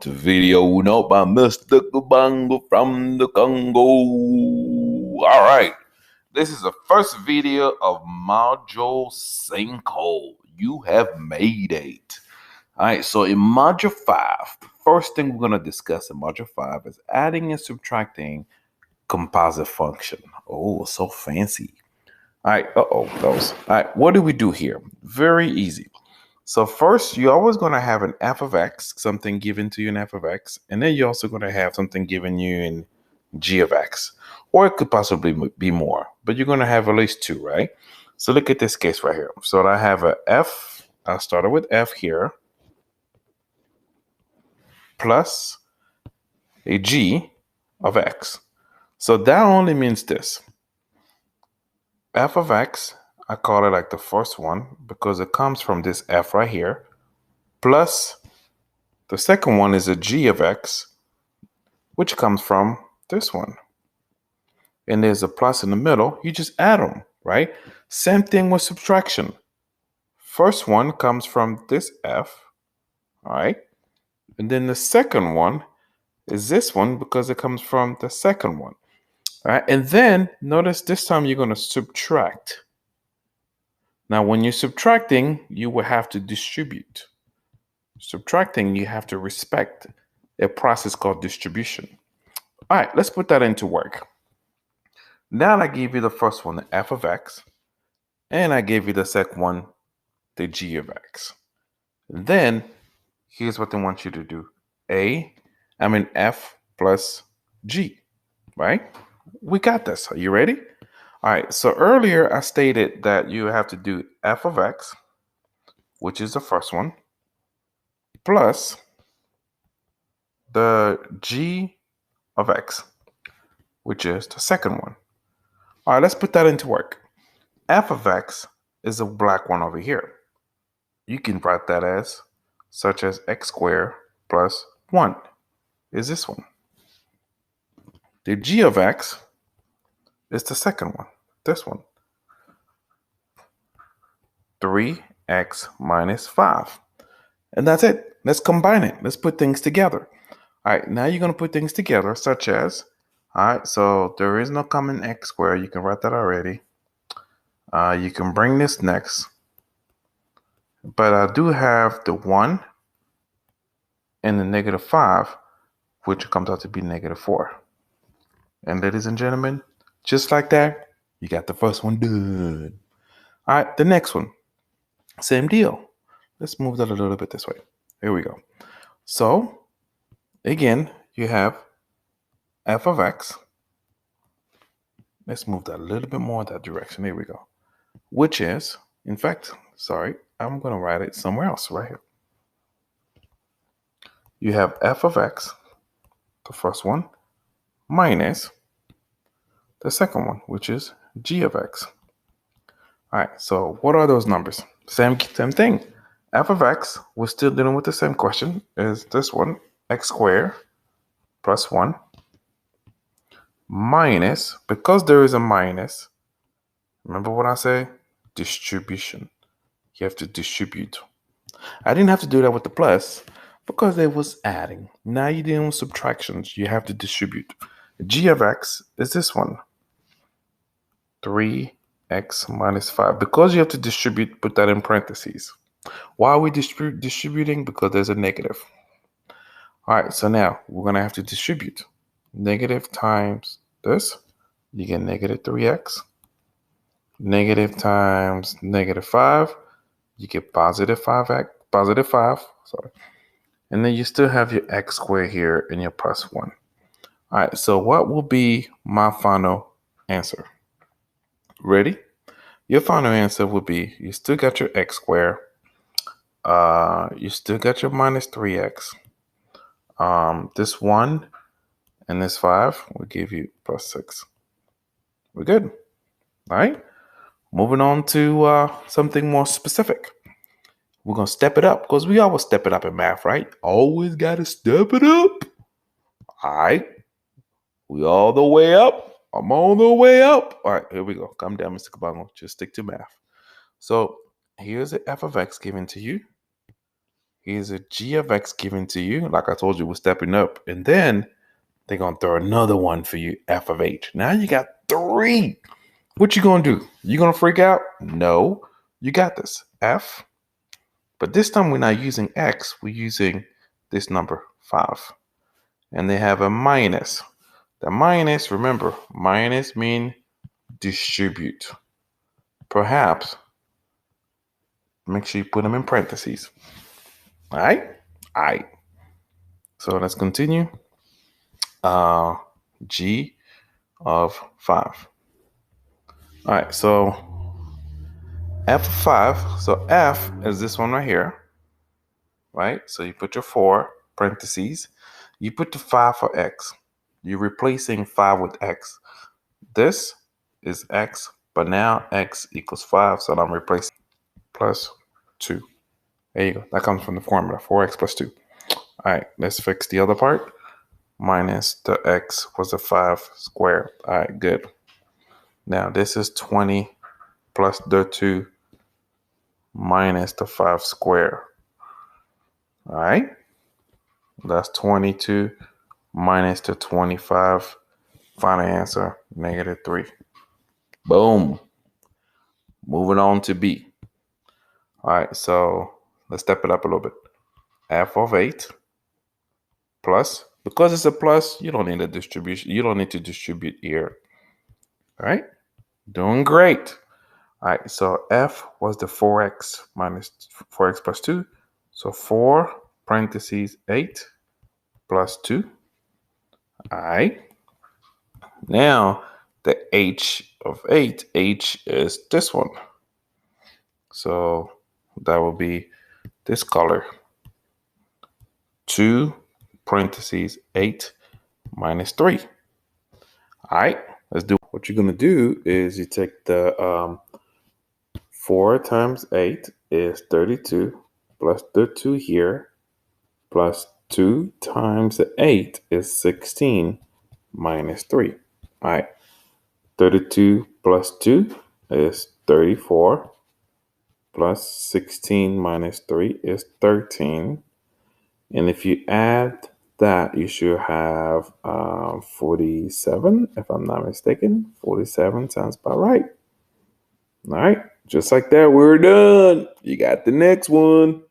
To video note by Mr. Kabongo from the Congo. All right. This is the first video of Module 5. You have made it. All right. So in Module 5, the first thing we're going to discuss in Module 5 is adding and subtracting composite function. Oh, so fancy. All right. Those. All right. What do we do here? Very easy. So first, you're always going to have an f of x, something given to you in f of x, and then you're also going to have something given you in g of x, or it could possibly be more, but you're going to have at least two, right? So look at this case right here. So I have a f, I started with f here, plus a g of x. So that only means this. F of x, I call it like the first one because it comes from this f right here, plus the second one is a g of x, which comes from this one. And there's a plus in the middle. You just add them, right? Same thing with subtraction. First one comes from this f, all right? And then the second one is this one because it comes from the second one, all right? And then notice this time you're going to subtract. Now, when you're subtracting, you will have to distribute. Subtracting, you have to respect a process called distribution. All right, let's put that into work. Now I gave you the first one, the f of x, and I gave you the second one, the g of x. Then here's what I want you to do. F plus g, right? We got this. Are you ready? All right, so earlier I stated that you have to do f of x, which is the first one, plus the g of x, which is the second one. All right, let's put that into work. F of x is a black one over here. You can write that as such as x squared plus 1 is this one. The g of x is the second one, this one. 3x minus 5. And that's it. Let's combine it. Let's put things together. All right, now you're going to put things together such as, all right, so there is no common x squared. You can write that already. You can bring this next. But I do have the 1 and the negative 5, which comes out to be negative 4. And ladies and gentlemen, just like that, you got the first one done. All right, the next one, same deal. Let's move that a little bit this way. Here we go. So again, you have f of x. Let's move that a little bit more in that direction. Here we go. Which is, in fact, sorry, I'm going to write it somewhere else right here. You have f of x, the first one, minus the second one, which is g of x. All right, so what are those numbers? Same thing. F of x, we're still dealing with the same question, is this one, x squared plus 1, minus, because there is a minus, remember what I say? Distribution. You have to distribute. I didn't have to do that with the plus because it was adding. Now you're dealing with subtractions. You have to distribute. G of x is this one, 3x minus 5. Because you have to distribute, put that in parentheses. Why are we distributing? Because there's a negative. All right, so now we're going to have to distribute. Negative times this, you get negative 3x. Negative times negative 5, you get positive 5x, positive 5, sorry. And then you still have your x squared here and your plus 1. All right, so what will be my final answer? Ready? Your final answer will be, you still got your x squared, you still got your minus 3x. This 1 and this 5 will give you plus 6. We're good. All right. Moving on to something more specific. We're going to step it up because we always step it up in math, right? Always got to step it up. All right. We all the way up. I'm all the way up. All right, here we go. Calm down, Mr. Kabongo. Just stick to math. So here's the f of x given to you. Here's a g of x given to you. Like I told you, we're stepping up. And then they're going to throw another one for you, f of h. Now you got 3. What you going to do? You going to freak out? No. You got this. F. But this time we're not using x. We're using this number, 5. And they have a minus. The minus, remember, minus mean distribute. Perhaps, make sure you put them in parentheses. All right? All right. So let's continue. G of 5. All right, so f of 5. So f is this one right here, right? So you put your 4, parentheses. You put the 5 for x. You're replacing 5 with x. This is x, but now x equals 5, so I'm replacing plus 2. There you go. That comes from the formula, 4x plus 2. All right, let's fix the other part. Minus the x was a 5 squared. All right, good. Now this is 20 plus the 2 minus the 5 squared. All right, that's 22 minus the 25. Final answer, -3. Boom. Moving on to B. All right, so let's step it up a little bit. F of 8 plus, because it's a plus, you don't need a distribution. You don't need to distribute here. All right, doing great. All right, so F was the 4x minus 4x plus 2. So 4 parentheses 8 plus 2. All right. Now the H of 8, H is this one. So that will be this color. 2 parentheses 8 minus 3. All right, let's do. What you're going to do is you take the 4 times 8 is 32 plus the 2 here plus 2 times the 8 is 16 minus 3. All right, 32 plus 2 is 34 plus 16 minus 3 is 13. And if you add that, you should have 47, if I'm not mistaken. 47 sounds about right. All right, just like that, we're done. You got the next one.